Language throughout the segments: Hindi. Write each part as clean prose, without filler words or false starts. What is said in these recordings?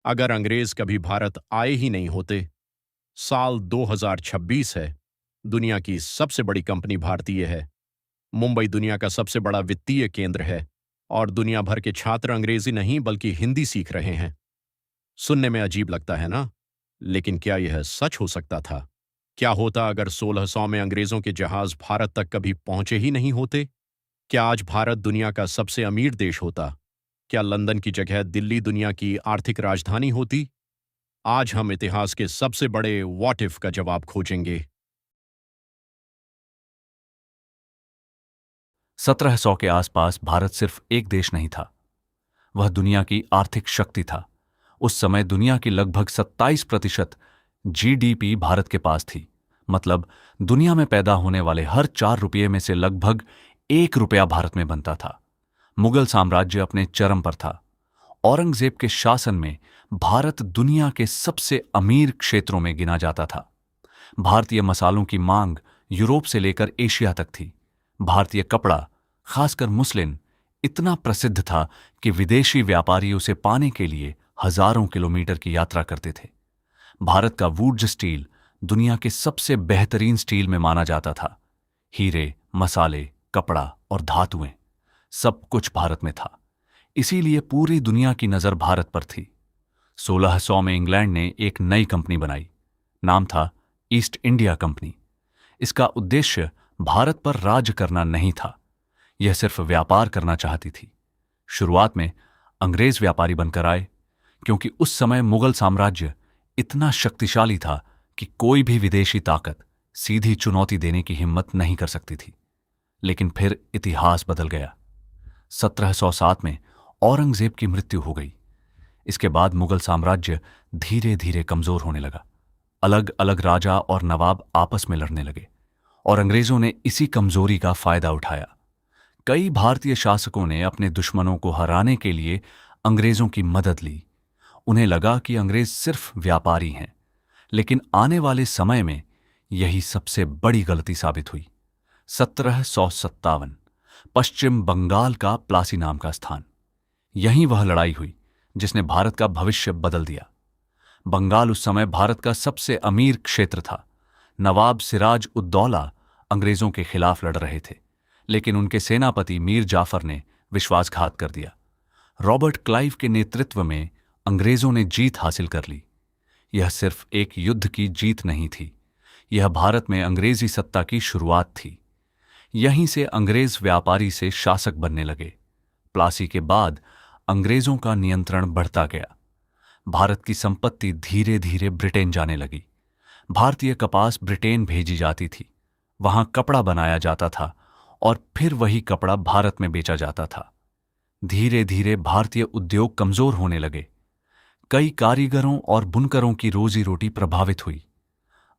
अगर अंग्रेज कभी भारत आए ही नहीं होते। साल 2026 है। दुनिया की सबसे बड़ी कंपनी भारतीय है। मुंबई दुनिया का सबसे बड़ा वित्तीय केंद्र है और दुनिया भर के छात्र अंग्रेजी नहीं बल्कि हिंदी सीख रहे हैं। सुनने में अजीब लगता है ना? लेकिन क्या यह सच हो सकता था? क्या होता अगर 1600 में अंग्रेजों के जहाज भारत तक कभी पहुंचे ही नहीं होते? क्या आज भारत दुनिया का सबसे अमीर देश होता? क्या लंदन की जगह दिल्ली दुनिया की आर्थिक राजधानी होती? आज हम इतिहास के सबसे बड़े व्हाट इफ का जवाब खोजेंगे। 1700 के आसपास भारत सिर्फ एक देश नहीं था, वह दुनिया की आर्थिक शक्ति था। उस समय दुनिया की लगभग 27% जीडीपी भारत के पास थी। मतलब दुनिया में पैदा होने वाले हर 4 रुपये में से लगभग 1 रुपया भारत में बनता था। मुगल साम्राज्य अपने चरम पर था। औरंगजेब के शासन में भारत दुनिया के सबसे अमीर क्षेत्रों में गिना जाता था। भारतीय मसालों की मांग यूरोप से लेकर एशिया तक थी। भारतीय कपड़ा, खासकर मुस्लिन, इतना प्रसिद्ध था कि विदेशी व्यापारी उसे पाने के लिए हजारों किलोमीटर की यात्रा करते थे। भारत का वुड्स स्टील दुनिया के सबसे बेहतरीन स्टील में माना जाता था। हीरे, मसाले, कपड़ा और धातुएं, सब कुछ भारत में था। इसीलिए पूरी दुनिया की नजर भारत पर थी। 1600 में इंग्लैंड ने एक नई कंपनी बनाई। नाम था ईस्ट इंडिया कंपनी। इसका उद्देश्य भारत पर राज करना नहीं था, यह सिर्फ व्यापार करना चाहती थी। शुरुआत में अंग्रेज व्यापारी बनकर आए, क्योंकि उस समय मुगल साम्राज्य इतना शक्तिशाली था कि कोई भी विदेशी ताकत सीधी चुनौती देने की हिम्मत नहीं कर सकती थी। लेकिन फिर इतिहास बदल गया। 1707 में औरंगजेब की मृत्यु हो गई। इसके बाद मुगल साम्राज्य धीरे धीरे कमजोर होने लगा। अलग अलग राजा और नवाब आपस में लड़ने लगे और अंग्रेजों ने इसी कमजोरी का फायदा उठाया। कई भारतीय शासकों ने अपने दुश्मनों को हराने के लिए अंग्रेजों की मदद ली। उन्हें लगा कि अंग्रेज सिर्फ व्यापारी हैं, लेकिन आने वाले समय में यही सबसे बड़ी गलती साबित हुई। 1757, पश्चिम बंगाल का प्लासी नाम का स्थान, यहीं वह लड़ाई हुई जिसने भारत का भविष्य बदल दिया। बंगाल उस समय भारत का सबसे अमीर क्षेत्र था। नवाब सिराज उद्दौला अंग्रेजों के खिलाफ लड़ रहे थे, लेकिन उनके सेनापति मीर जाफर ने विश्वासघात कर दिया। रॉबर्ट क्लाइव के नेतृत्व में अंग्रेजों ने जीत हासिल कर ली। यह सिर्फ एक युद्ध की जीत नहीं थी, यह भारत में अंग्रेजी सत्ता की शुरुआत थी। यहीं से अंग्रेज व्यापारी से शासक बनने लगे। प्लासी के बाद अंग्रेजों का नियंत्रण बढ़ता गया। भारत की संपत्ति धीरे धीरे ब्रिटेन जाने लगी। भारतीय कपास ब्रिटेन भेजी जाती थी, वहां कपड़ा बनाया जाता था और फिर वही कपड़ा भारत में बेचा जाता था। धीरे धीरे भारतीय उद्योग कमजोर होने लगे। कई कारीगरों और बुनकरों की रोजी रोटी प्रभावित हुई।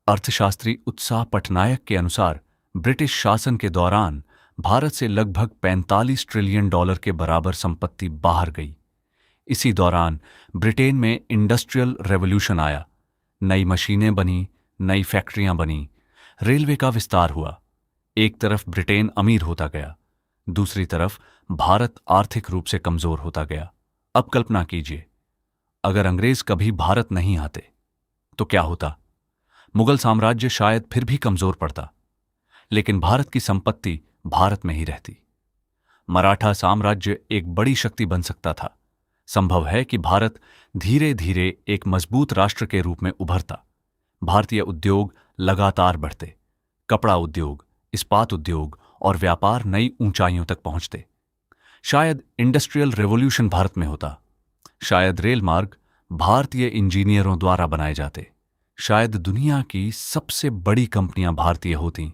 अर्थशास्त्री उत्साह पटनायक के अनुसार ब्रिटिश शासन के दौरान भारत से लगभग 45 ट्रिलियन डॉलर के बराबर संपत्ति बाहर गई। इसी दौरान ब्रिटेन में इंडस्ट्रियल रेवोल्यूशन आया। नई मशीनें बनी, नई फैक्ट्रियां बनी, रेलवे का विस्तार हुआ। एक तरफ ब्रिटेन अमीर होता गया, दूसरी तरफ भारत आर्थिक रूप से कमजोर होता गया। अब कल्पना कीजिए, अगर अंग्रेज कभी भारत नहीं आते तो क्या होता? मुगल साम्राज्य शायद फिर भी कमजोर पड़ता, लेकिन भारत की संपत्ति भारत में ही रहती। मराठा साम्राज्य एक बड़ी शक्ति बन सकता था। संभव है कि भारत धीरे धीरे एक मजबूत राष्ट्र के रूप में उभरता। भारतीय उद्योग लगातार बढ़ते। कपड़ा उद्योग, इस्पात उद्योग और व्यापार नई ऊंचाइयों तक पहुंचते। शायद इंडस्ट्रियल रेवोल्यूशन भारत में होता। शायद रेल मार्ग भारतीय इंजीनियरों द्वारा बनाए जाते। शायद दुनिया की सबसे बड़ी कंपनियां भारतीय होतीं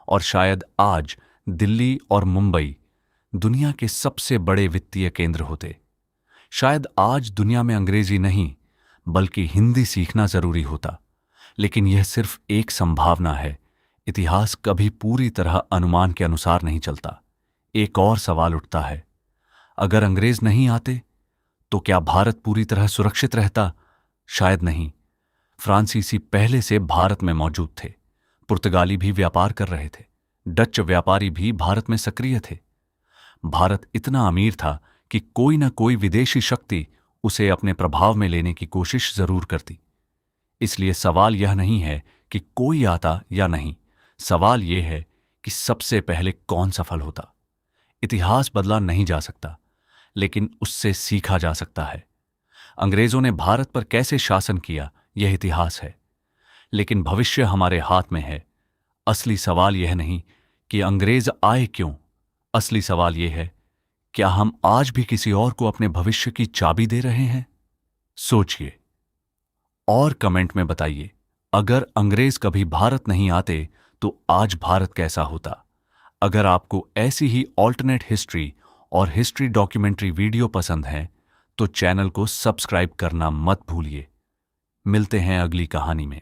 और शायद आज दिल्ली और मुंबई दुनिया के सबसे बड़े वित्तीय केंद्र होते। शायद आज दुनिया में अंग्रेजी नहीं बल्कि हिंदी सीखना जरूरी होता। लेकिन यह सिर्फ एक संभावना है। इतिहास कभी पूरी तरह अनुमान के अनुसार नहीं चलता। एक और सवाल उठता है, अगर अंग्रेज नहीं आते तो क्या भारत पूरी तरह सुरक्षित रहता? शायद नहीं। फ्रांसीसी पहले से भारत में मौजूद थे। पुर्तगाली भी व्यापार कर रहे थे। डच व्यापारी भी भारत में सक्रिय थे। भारत इतना अमीर था कि कोई न कोई विदेशी शक्ति उसे अपने प्रभाव में लेने की कोशिश जरूर करती। इसलिए सवाल यह नहीं है कि कोई आता या नहीं, सवाल यह है कि सबसे पहले कौन सफल होता। इतिहास बदला नहीं जा सकता, लेकिन उससे सीखा जा सकता है। अंग्रेजों ने भारत पर कैसे शासन किया, यह इतिहास है, लेकिन भविष्य हमारे हाथ में है। असली सवाल यह नहीं कि अंग्रेज आए क्यों, असली सवाल यह है, क्या हम आज भी किसी और को अपने भविष्य की चाबी दे रहे हैं? सोचिए और कमेंट में बताइए, अगर अंग्रेज कभी भारत नहीं आते तो आज भारत कैसा होता? अगर आपको ऐसी ही ऑल्टरनेट हिस्ट्री और हिस्ट्री डॉक्यूमेंट्री वीडियो पसंद हैं तो चैनल को सब्सक्राइब करना मत भूलिए। मिलते हैं अगली कहानी में।